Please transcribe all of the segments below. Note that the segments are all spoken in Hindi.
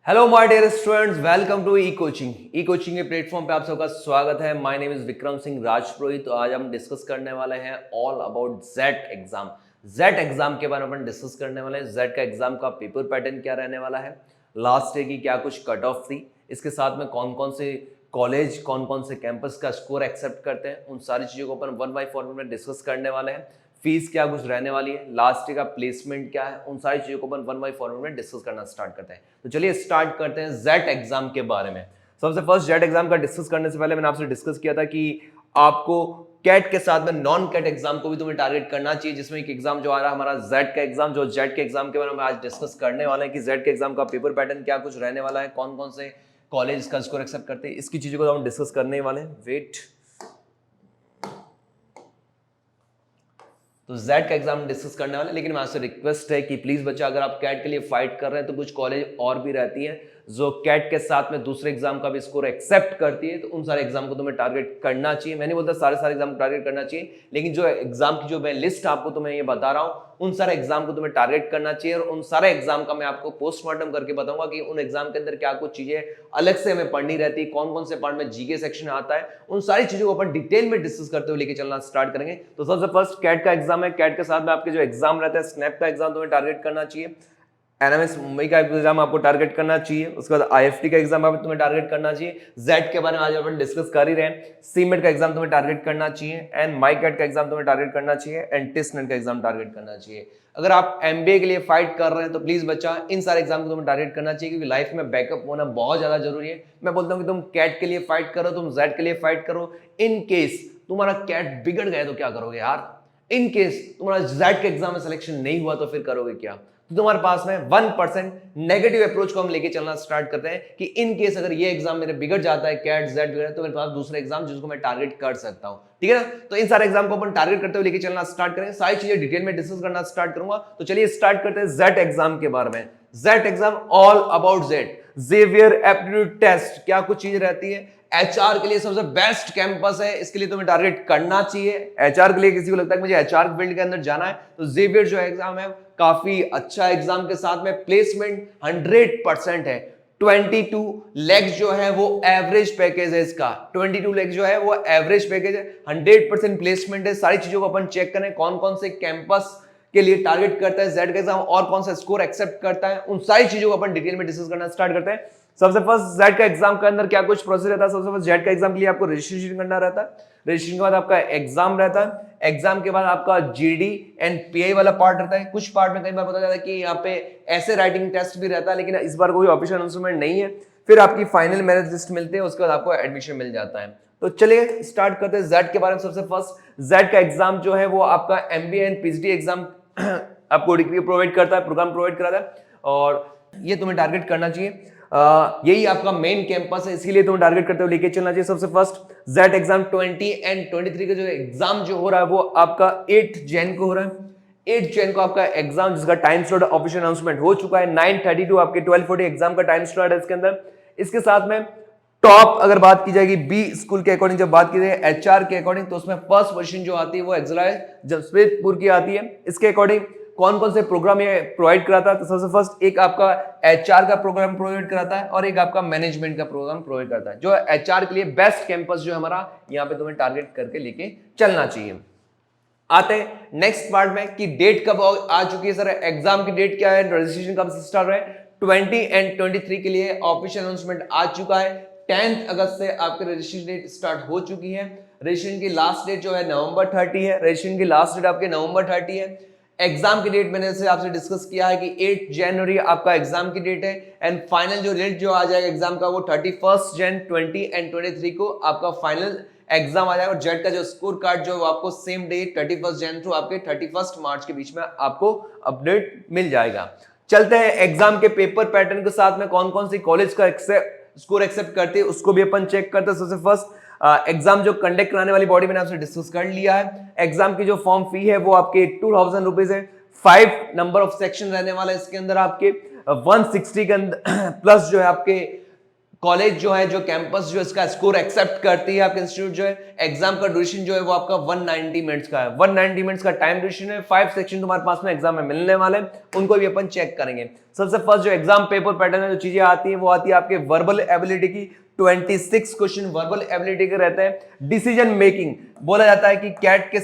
Hello my dear students, welcome to e coaching. E coaching के प्लेटफॉर्म पे आप सबका स्वागत है। My name is Vikram Singh Rajpurohit. तो आज हम डिस्कस करने वाले हैं all about JET exam. JET exam के बारे में अपन डिस्कस करने वाले हैं। जेट का एग्जाम का पेपर पैटर्न क्या रहने वाला है, लास्ट डे की क्या कुछ कट ऑफ थी, इसके साथ में कौन कौन से कॉलेज कौन कौन से कैंपस का स्कोर एक्सेप्ट करते हैं, उन सारी चीज़ों को अपन 1/4 में डिस्कस करने वाले हैं। फीस क्या कुछ रहने वाली है, लास्ट ईयर का प्लेसमेंट क्या है, उन सारी चीजों को अपन 1/4 में डिस्कस करना स्टार्ट करते हैं। तो चलिए स्टार्ट करते हैं जेट एग्जाम के बारे में। सबसे फर्स्ट जेट एग्जाम का डिस्कस करने से पहले मैंने आपसे डिस्कस किया था कि आपको कैट के साथ में नॉन कैट एग्जाम को भी तुम्हें टारगेट करना चाहिए, जिसमें एक एग्जाम जो आ रहा है हमारा जेट का एग्जाम। जो जेट के एग्जाम के बारे में आज डिस्कस करने वाले हैं कि जेट के एग्जाम का पेपर पैटर्न क्या कुछ रहने वाला है, कौन कौन से कॉलेज का स्कोर एक्सेप्ट करते हैं, इसकी चीजों को हम डिस्कस करने वाले हैं। वेट, तो जेट का एग्जाम डिस्कस करने वाले, लेकिन मैं आपसे रिक्वेस्ट है कि प्लीज बच्चा, अगर आप कैट के लिए फाइट कर रहे हैं तो कुछ कॉलेज और भी रहती है जो कैट के साथ में दूसरे एग्जाम का भी स्कोर एक्सेप्ट करती है, तो उन सारे एग्जाम को तुम्हें टारगेट करना चाहिए। मैं नहीं बोलता सारे एग्जाम को टारगेट करना चाहिए, लेकिन जो एग्जाम की जो मैं लिस्ट आपको तुम्हें ये बता रहा हूं, उन सारे एग्जाम को तुम्हें टारगेट करना चाहिए। और उन सारे एग्जाम का मैं आपको पोस्टमार्टम करके बताऊंगा कि उन एग्जाम के अंदर क्या कुछ चीजें अलग से हमें पढ़नी रहती है, कौन कौन से पार्ट में जीके सेक्शन आता है, उन सारी चीजों को अपन डिटेल में डिस्कस करते हुए लेके चलना स्टार्ट करेंगे। तो सबसे फर्स्ट कैट का एग्जाम है। कैट के साथ में आपके जो एग्जाम रहता है, स्नैप का एग्जाम तुम्हें टारगेट करना चाहिए, एनएमएस मुंबई का एग्जाम आपको टारगेट करना चाहिए, उसके बाद आईएफटी का एग्जाम आप तुम्हें टारगेट करना चाहिए। जेट के बारे में आज अपन डिस्कस कर ही रहे हैं। सीमेट का एग्जाम तुम्हें टारगेट करना चाहिए, एंड माईकैट का एग्जाम तुम्हें टारगेट करना चाहिए, एंड टेस्टनेट का एग्जाम टारगेट करना चाहिए। अगर आप एमबीए के लिए फाइट कर रहे हैं तो प्लीज बच्चा, इन सारे एग्जाम को तुम्हें टारगेट करना चाहिए, क्योंकि लाइफ में बैकअप होना बहुत ज्यादा जरूरी है। मैं बोलता हूँ कि तुम कैट के लिए फाइट करो, तुम जेट के लिए फाइट करो। इन केस तुम्हारा कैट बिगड़ गया तो क्या करोगे यार? इन केस तुम्हारा जेट के एग्जाम में सिलेक्शन नहीं हुआ तो फिर करोगे क्या? तो तुम्हारे पास में 1% नेगेटिव अप्रोच को हम लेके चलना स्टार्ट करते हैं कि इन केस अगर ये एग्जाम मेरे बिगड़ जाता है, कैट जेट बिगड़, तो मेरे पास दूसरा एग्जाम जिसको मैं टारगेट कर सकता हूं। ठीक है ना? तो इन सारे एग्जाम को अपन टारगेट करते हुए लेके चलना स्टार्ट करेंगे। सारी चीजें डिटेल में डिस्कस करना स्टार्ट करूंगा। तो चलिए स्टार्ट करते हैं जेट एग्जाम के बारे में। JET exam all about JET, Xavier aptitude test, क्या कुछ चीज रहती है। एचआर के लिए सबसे बेस्ट कैंपस है, इसके लिए तुम्हें टारगेट करना चाहिए। एचआर के लिए किसी को लगता है कि मुझे एचआर फील्ड के अंदर जाना है, तो जेवियर जो एग्जाम है काफी अच्छा एग्जाम के साथ में प्लेसमेंट 100% है। 22 लाख जो है वो एवरेज पैकेज है इसका। 22 लाख जो है वो एवरेज पैकेज है, 100% प्लेसमेंट है। सारी चीजों को अपन चेक करें, कौन कौन से कैंपस के लिए टारगेट करता है जेड का एग्जाम और कौन सा स्कोर एक्सेप्ट करता है, उन सारी चीजों को अपन डिटेल में डिस्कस करना स्टार्ट करते हैं। सबसे फर्स्ट जेड का एग्जाम के अंदर क्या कुछ प्रोसेस रहता है। सबसे फर्स्ट जेड का एग्जाम के लिए आपको रजिस्ट्रेशन करना रहता है। रजिस्ट्रेशन के बाद आपका एग्जाम रहता है। एग्जाम के बाद आपका जीडी एंड पीआई वाला पार्ट रहता है। कुछ पार्ट में कई बार पता जाता है कि यहाँ पे ऐसे राइटिंग टेस्ट भी रहता है, लेकिन इस बार कोई ऑफिशियल अनाउंसमेंट नहीं है। फिर आपकी फाइनल मेरिट लिस्ट मिलती है, उसके बाद आपको एडमिशन मिल जाता है। तो चलिए स्टार्ट करते हैं जेड के बारे में। सबसे फर्स्ट जेड का एग्जाम जो है वो आपका एमबीए एंड पीएचडी एग्जाम आपको डिग्री प्रोवाइड करता है, प्रोग्राम प्रोवाइड कराता है, और ये तुम्हें टारगेट करना चाहिए। यही आपका मेन कैंपस है, इसीलिए तुम्हें टारगेट करते हुए लेके चलना चाहिए। सबसे फर्स्ट जेट एग्जाम 20 एंड 23 का जो एग्जाम जो हो रहा है वो आपका 8 जैन को हो रहा है। 8 जैन को आपका एग्जाम, जिसका टाइम स्लॉट ऑफिशियल अनाउंसमेंट हो चुका है। 9:32 आपके 12:40 एग्जाम का टाइम स्लॉट है इसके अंदर। इसके साथ में टॉप अगर बात की जाएगी बी स्कूल के अकॉर्डिंग, जब बात की जाए एचआर के अकॉर्डिंग, तो उसमें फर्स्ट पोजीशन जो आती है वो एक्सलाइज जमशेदपुर की आती है। इसके अकॉर्डिंग कौन कौन से प्रोग्राम ये प्रोवाइड कराता है, तो सबसे फर्स्ट एक आपका एचआर का प्रोग्राम प्रोवाइड कराता है और एक आपका मैनेजमेंट का प्रोग्राम प्रोवाइड करता है। जो एचआर के लिए बेस्ट कैंपस जो हमारा यहाँ पे तुम्हें टारगेट करके लेके चलना चाहिए। आते हैं नेक्स्ट पार्ट में कि डेट कब आ चुकी है सर, एग्जाम की डेट क्या है, रजिस्ट्रेशन कब से स्टार्ट है। 20 एंड 23 के लिए ऑफिशियल अनाउंसमेंट आ चुका है। 10 अगस्त से आपकी रजिस्ट्रेशन डेट स्टार्ट हो चुकी है। रजिस्ट्रेशन की लास्ट डेट जो है नवंबर 30 है। रजिस्ट्रेशन की लास्ट डेट आपके नवंबर 30 है। एग्जाम की डेट मैंने से आपसे डिस्कस किया है कि 8 जनवरी आपका एग्जाम की डेट है, एंड फाइनल जो डेट जो आ जाएगा एग्जाम का वो 31 जन 20 एंड 23 को आपका फाइनल एग्जाम आ जाएगा। और जेट का जो स्कोर कार्ड जो आपको सेम डे 31 जन टू आपके 31 मार्च के बीच में आपको अपडेट मिल जाएगा। चलते हैं एग्जाम के पेपर पैटर्न के साथ में, कौन कौन सी कॉलेज का स्कोर एक्सेप्ट करते हैं उसको भी अपन चेक करते हैं। सबसे फर्स्ट एग्जाम जो कंडक्ट कराने वाली बॉडी मैंने आपसे डिस्कस कर लिया है। एग्जाम की जो फॉर्म फी है वो आपके 2000 रुपीज है। 5 नंबर ऑफ सेक्शन रहने वाला है इसके अंदर, आपके 160 के अंदर प्लस जो है आपके कॉलेज जो है, जो कैंपस जो इसका स्कोर एक्सेप्ट करती है, आपका इंस्टीट्यूट जो है, एग्जाम का ड्यूरेशन जो है वो आपका 190 मिनट्स का है। 190 मिनट्स का टाइम ड्यूरेशन है। 5 सेक्शन तुम्हारे पास में एग्जाम में मिलने वाले हैं, उनको भी अपन चेक करेंगे। सबसे फर्स्ट जो एग्जाम पेपर पैटर्न है, जो चीजें आती है वो आती है आपके वर्बल एबिलिटी की। 26 क्वेश्चन वर्बल एबिलिटी के रहते हैं। डिसीजन मेकिंग बोला जाता है कि कैट के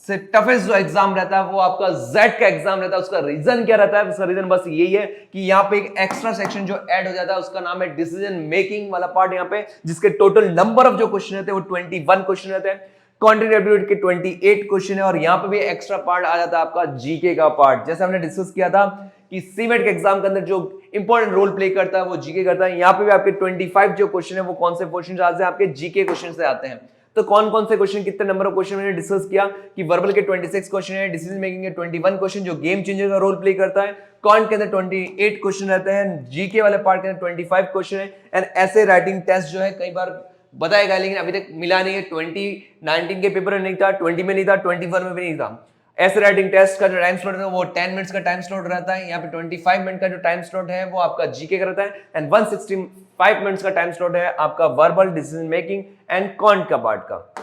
से टफेस्ट जो एग्जाम रहता है वो आपका जेड का एग्जाम रहता है। उसका रीजन क्या रहता है? उसका रीजन बस यही है कि यहाँ पे एक एक्स्ट्रा सेक्शन जो ऐड हो जाता है, उसका नाम है डिसीजन मेकिंग वाला पार्ट यहाँ पे, जिसके टोटल नंबर ऑफ जो क्वेश्चन रहते हैं वो 21 क्वेश्चन रहते हैं। कंटेंट एबिलिटी के 28 क्वेश्चन है, और यहाँ पे भी एक्स्ट्रा पार्ट आ जाता है आपका जीके का पार्ट। जैसे हमने डिस्कस किया था कि सीमेट के एग्जाम के अंदर जो इंपॉर्टेंट रोल प्ले करता है वो जीके करता है। यहाँ पे भी आपके 25 जो क्वेश्चन है वो कौन से क्वेश्चन आते हैं? आपके जीके क्वेश्चन से आते हैं। तो कौन कौन से क्वेश्चन, कितने नंबर ऑफ क्वेश्चन मैंने डिस्कस किया कि वर्बल के 26 क्वेश्चन है, डिसीजन मेकिंग के 21 क्वेश्चन जो गेम चेंजर का रोल प्ले करता है, कॉन्ट के अंदर 28 क्वेश्चन रहते हैं, जीके वाले पार्ट के अंदर 25 क्वेश्चन है, एंड ऐसे राइटिंग टेस्ट जो है कई बार बताएगा लेकिन अभी तक मिला नहीं है। 2019 के पेपर में नहीं था, 20 में नहीं था, 21 में भी नहीं था। ऐसे राइटिंग टेस्ट का जो टाइम स्लॉट है वो 10 मिनट्स का टाइम स्लॉट रहता है। यहाँ पे 25 मिनट का जो टाइम स्लॉट है वो आपका जीके का रहता है, एंड 165 मिनट्स का टाइम स्लॉट है आपका verbal, decision making and can't का पार्ट का।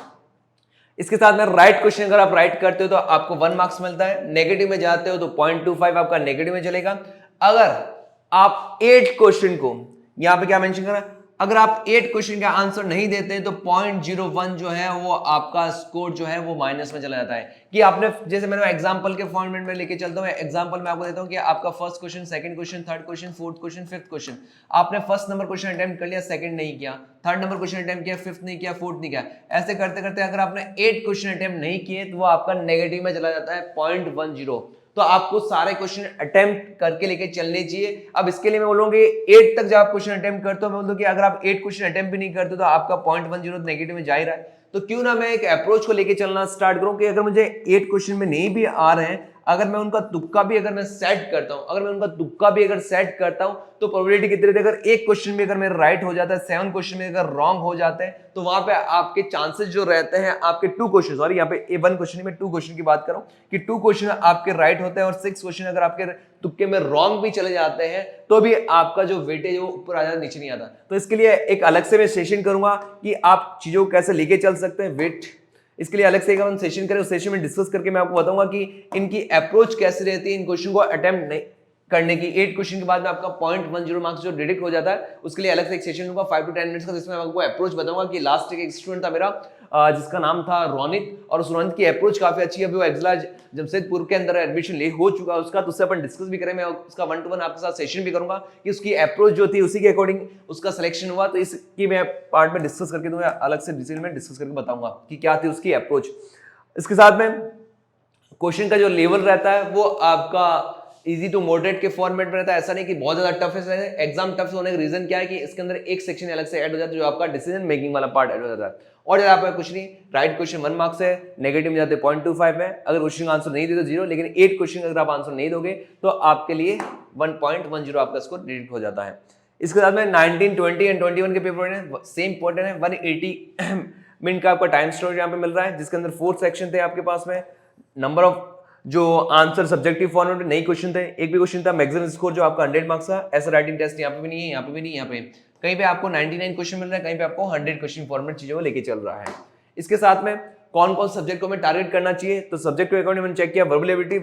इसके साथ में राइट क्वेश्चन अगर आप राइट करते हो तो आपको 1 मार्क्स मिलता है। नेगेटिव में जाते हो तो 0.25 आपका नेगेटिव में चलेगा। अगर आप 8 क्वेश्चन को, यहां पे क्या मेंशन करा, अगर आप 8 क्वेश्चन का आंसर नहीं देते तो 0.01 जो है वो आपका स्कोर जो है वो माइनस में चला जाता है। कि आपने, जैसे मैंने एग्जांपल के फॉर्मेट में लेके चलता हूं, एग्जांपल में आपको देता हूं कि आपका first question, second question, third question, fourth question, fifth question, आपने फर्स्ट नंबर क्वेश्चन अटेम्प्ट कर लिया, सेकंड नहीं किया, थर्ड नंबर क्वेश्चन अटेम्प्ट किया, फिफ्थ नहीं किया, फोर्थ नहीं किया, ऐसे करते करते अगर आपने 8 क्वेश्चन अटेम्प्ट नहीं किए तो वो आपका नेगेटिव में चला जाता है 0.10। तो आपको सारे क्वेश्चन अटेम्प्ट करके लेके चलने चाहिए। अब इसके लिए मैं बोलूंगी 8 तक जब आप क्वेश्चन अटेम्प्ट करते हो, मैं बोलूं कि अगर आप 8 क्वेश्चन अटेम्प्ट भी नहीं करते तो आपका 0.10 नेगेटिव में जा ही रहा है। तो क्यों ना मैं एक अप्रोच को लेके चलना स्टार्ट करूं कि अगर मुझे 8 क्वेश्चन में नहीं भी आ रहे हैं, अगर मैं उनका तुक्का भी अगर मैं सेट करता हूं, तो प्रोबेबिलिटी कितनी रहती है? अगर एक क्वेश्चन भी अगर मेरा राइट हो जाता है, 7 क्वेश्चन में अगर रॉन्ग हो जाते हैं, तो वहां पे आपके चांसेस जो रहते हैं, आपके 2 क्वेश्चन, सॉरी यहाँ पे 1 क्वेश्चन में 2 क्वेश्चन की बात करूं कि 2 क्वेश्चन आपके राइट होते हैं और 6 क्वेश्चन अगर आपके तुक्के में रॉन्ग भी चले जाते हैं तो भी आपका जो वेटेज वो ऊपर आ जाता, नीचे नहीं आता। तो इसके लिए एक अलग से मैं सेशन करूंगा कि आप चीजों को कैसे लेके चल सकते हैं वेट। इसके लिए अलग से एक हम सेशन करें, उस सेशन में डिस्कस करके मैं आपको बताऊंगा कि इनकी अप्रोच कैसे रहती है इन क्वेश्चन को अटेम्प्ट नहीं करने की। 8 क्वेश्चन के बाद में आपका 0.10 मार्क्स जो डिडक्ट हो जाता है, उसके लिए अलग से एक सेशन लूंगा 5 to 10 मिनट्स का, जिसमें मैं आपको अप्रोच बताऊंगा कि लास्ट एक स्टूडेंट था मेरा जिसका नाम था रोनित, और उस रोनित की अप्रोच काफी अच्छी है। अभी वो एक्सला जमशेदपुर के अंदर एडमिशन ले हो चुका है उसका, तो उससे अपन डिस्कस भी करें। मैं उसका 1 to 1 आपके साथ सेशन भी करूंगा कि उसकी अप्रोच जो थी उसी के अकॉर्डिंग उसका सिलेक्शन हुआ। तो इसकी मैं पार्ट में डिस्कस करके दूंगा, अलग से डिटेल में डिस्कस करके बताऊंगा कि क्या थी उसकी अप्रोच। इसके साथ में क्वेश्चन का जो लेवल रहता है वो आपका इजी टू मॉडरेट के फॉर्मेट में रहता है। ऐसा नहीं कि बहुत ज्यादा टफ है। एग्जाम टफ होने का रीजन क्या है कि इसके अंदर एक सेक्शन अलग से ऐड हो जाता है जो आपका डिसीजन मेकिंग वाला पार्ट ऐड हो जाता है। और ज्यादा आपका कुछ नहीं, राइट क्वेश्चन 1 मार्क्स है, नेगेटिव में जाते 0.25 है। अगर क्वेश्चन का आंसर नहीं दे तो 0, लेकिन 8 क्वेश्चन अगर आप आंसर नहीं दोगे तो आपके लिए 1.10 आपका स्कोर डिडक्ट हो जाता है। इसके साथ में 19, 20 एंड 21 के पेपर है सेम इंपॉर्टेंट है। 180 मिनट का आपका टाइम स्लॉट यहाँ पे मिल रहा है, जिसके अंदर 4 सेक्शन थे आपके पास में। नंबर ऑफ जो आंसर सब्जेक्टिव फॉर्मेट में नई क्वेश्चन थे, एक भी क्वेश्चन था मैक्सिमम स्कोर जो आपका 100 मार्क्स का। ऐसा राइटिंग टेस्ट यहाँ पे भी नहीं है, यहाँ पे भी नहीं, यहाँ पे कहीं पे आपको 99 क्वेश्चन मिल रहा है, कहीं पे आपको 100 क्वेश्चन फॉर्मेट चीजों को लेके चल रहा है। इसके साथ में कौन कौन सब्जेक्ट को हमें टारगेट करना चाहिए, तो सब्जेक्ट के अकॉर्डिंग मैंने चेक किया। वर्बल एबिलिटी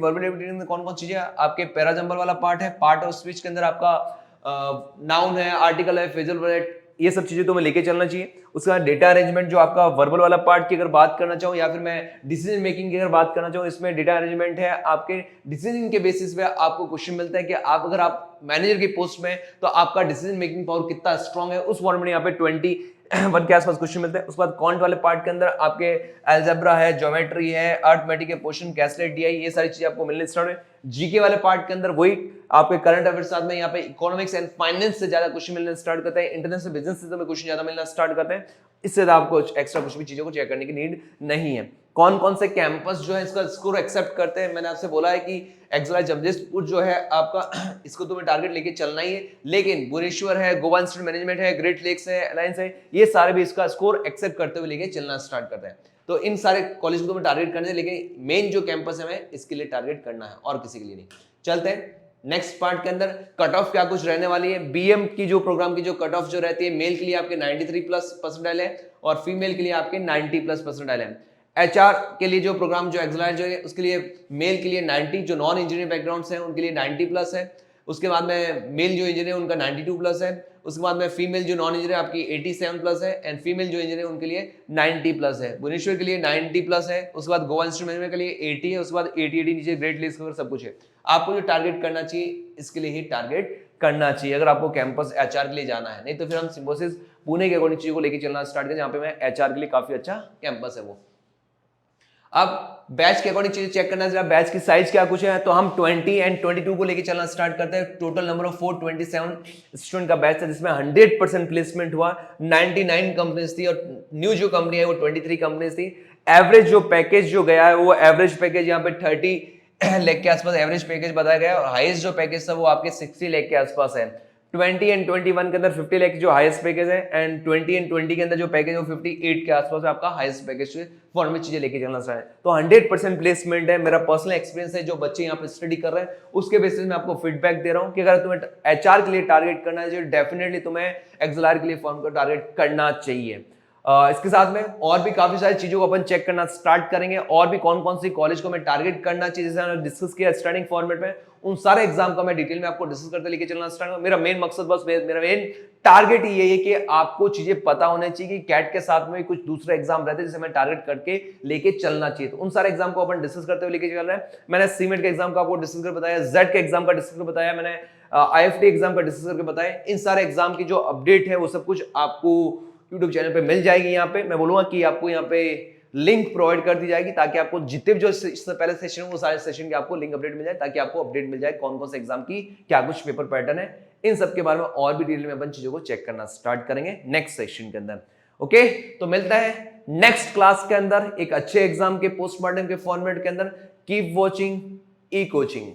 में कौन कौन चीजें आपके पैराजंबल वाला पार्ट है, पार्ट ऑफ स्पीच के अंदर आपका नाउन है, आर्टिकल है, फ्रेजल वर्ब, ये सब चीजें तो मैं लेके चलना चाहिए। उसके बाद डेटा अरेंजमेंट जो आपका वर्बल वाला पार्ट की अगर बात करना चाहूँ, या फिर मैं डिसीजन मेकिंग की अगर बात करना चाहूँ, इसमें डेटा अरेंजमेंट है। आपके डिसीजन के बेसिस पे आपको क्वेश्चन मिलता है कि आप अगर आप मैनेजर की पोस्ट में तो आपका डिसीजन मेकिंग पावर कितना स्ट्रॉन्ग है, उस फॉर्मेट में यहाँ पे 21 के आसपास क्वेश्चन मिलते हैं। उसके बाद कॉन्ट वाले पार्ट के अंदर आपके अलजेब्रा है, ज्योमेट्री है, अर्थमेटिक के पोर्शन, कैसलेट, डीआई, ये सारी चीजें आपको मिलने स्टार्ट है। जीके वाले पार्ट के अंदर वही आपके करंट अफेयर्स साथ में यहाँ पे इकोनॉमिक्स एंड फाइनेंस से ज्यादा क्वेश्चन मिलना स्टार्ट करते हैं। इंटरनेशनल बिजनेस सिस्टम में क्वेश्चन ज्यादा मिलना स्टार्ट करते हैं। इससे ज्यादा आपको एक्स्ट्रा कुछ भी चीजों को चेक करने की नीड नहीं है। कौन कौन से कैंपस जो है इसका स्कोर एक्सेप्ट करते हैं, मैंने आपसे बोला है कि एक्सला जमशेदपुर जो है आपका इसको तुम्हें टारगेट लेके चलना ही है, लेकिन भुवनेश्वर है, गोवा इंस्टीट्यूट मैनेजमेंट है, ग्रेट लेक्स है, अलायंस है, ये सारे भी इसका स्कोर एक्सेप्ट करते हुए लेके चलना स्टार्ट करते हैं। तो इन सारे कॉलेज को तुम्हें टारगेट करना है, लेकिन मेन जो कैंपस है हमें इसके लिए टारगेट करना है और किसी के लिए नहीं। चलते हैं नेक्स्ट पार्ट के अंदर कट ऑफ क्या कुछ रहने वाली है। बीएम की जो प्रोग्राम की जो कट ऑफ जो रहती है, मेल के लिए आपके 93+% है और फीमेल के लिए आपके 90+% है। एचआर के लिए जो प्रोग्राम जो एक्सलर जो है उसके लिए मेल के लिए 90, जो नॉन इंजीनियरिंग बैकग्राउंड है उनके लिए 90+ है। उसके बाद में मेल जो इंजीनियर उनका 92+ है। उसके बाद में फीमेल जो नॉन इंजीनियर आपकी 87+ है एंड फीमेल जो इंजीनियर उनके लिए 90+ है। भुवनेश्वर के लिए 90+ है। उसके बाद गोवा इंस्टीट्यूट मैनेजमेंट के लिए 80 है। उसके बाद 80 नीचे ग्रेड लिस्ट सब कुछ है। आपको जो टारगेट करना चाहिए इसके लिए ही टारगेट करना चाहिए अगर आपको कैंपस एचआर के लिए जाना है। नहीं तो फिर हम सिम्बोसिस पुणे के अकॉर्डिंग चीजों को लेकर चलना स्टार्ट करें, जहां पे मैं एचआर के लिए काफी अच्छा कैंपस है वो। अब बैच के अकॉर्डिंग चीजें चेक करना है, बैच की साइज क्या कुछ है, तो हम 20 एंड 22 को लेके चलना स्टार्ट करते हैं। टोटल नंबर ऑफ 427 स्टूडेंट का बैच है जिसमें 100% प्लेसमेंट हुआ। 99 कंपनीज थी और न्यू जो कंपनी है वो 23 कंपनीज थी। एवरेज जो पैकेज जो गया है वो एवरेज पैकेज यहाँ पे 30 लाख के आसपास एवरेज पैकेज बताया गया है और हाईएस्ट जो पैकेज था वो आपके 60 लाख के आसपास है। 20 एंड 21 के अंदर 50 लाख जो हाईएस्ट पैकेज है एंड 20 एंड 20 के अंदर जो पैकेज है वो 58 के आसपास है आपका हाईएस्ट पैकेज फॉर्म में चीजें लेके चलना चाहिए। तो 100% प्लेसमेंट है। मेरा पर्सनल एक्सपीरियंस है, जो बच्चे यहाँ पे स्टडी कर रहे हैं उसके बेसिस में आपको फीडबैक दे रहा हूँ कि अगर तुम्हें एचआर के लिए टारगेट करना है डेफिनेटली तुम्हें एक्सएलआर के लिए फॉर्म को टारगेट करना चाहिए। इसके साथ में और भी काफी सारी चीजों को अपन चेक करना स्टार्ट करेंगे और भी कौन कौन सी कॉलेज को मैं टारगेट करना चाहिए जैसे हमने डिस्कस किया स्टार्टिंग फॉर्मेट में, उन सारे एग्जाम का मैं डिटेल में आपको डिस्कस करते लेके चलना स्टार्ट करूंगा। मेरा मेन मकसद बस मेरा मेन टारगेट ये है कि आपको चीजें पता होने चाहिए कि कैट के साथ में कुछ दूसरे एग्जाम रहते हैं जिसे मैं टारगेट करके लेके चलना चाहिए। तो उन सारे एग्जाम को अपन डिस्कस करते हुए लेके चल रहे हैं। मैंने सीमेंट के एग्जाम का आपको डिस्कस कर बताया, जेड के एग्जाम का डिस्कस कर बताया, मैंने आईएफटी एग्जाम का डिस्कस करके बताया। इन सारे एग्जाम की जो अपडेट है वो सब कुछ आपको YouTube चैनल पे मिल जाएगी। यहाँ पे मैं बोलूंगा कि आपको यहाँ पे लिंक प्रोवाइड कर दी जाएगी ताकि आपको जितने भी जो इससे पहले सेशन वो सारे सेशन की आपको लिंक अपडेट मिल जाए, ताकि आपको अपडेट मिल जाए कौन कौन से एग्जाम की क्या कुछ पेपर पैटर्न है। इन सब के बारे में और भी डिटेल में अपन चीजों को चेक करना स्टार्ट करेंगे नेक्स्ट सेशन के अंदर। ओके, तो मिलता है नेक्स्ट क्लास के अंदर एक अच्छे एग्जाम के पोस्टमार्टम के फॉर्मेट के अंदर। कीप वॉचिंग ई कोचिंग।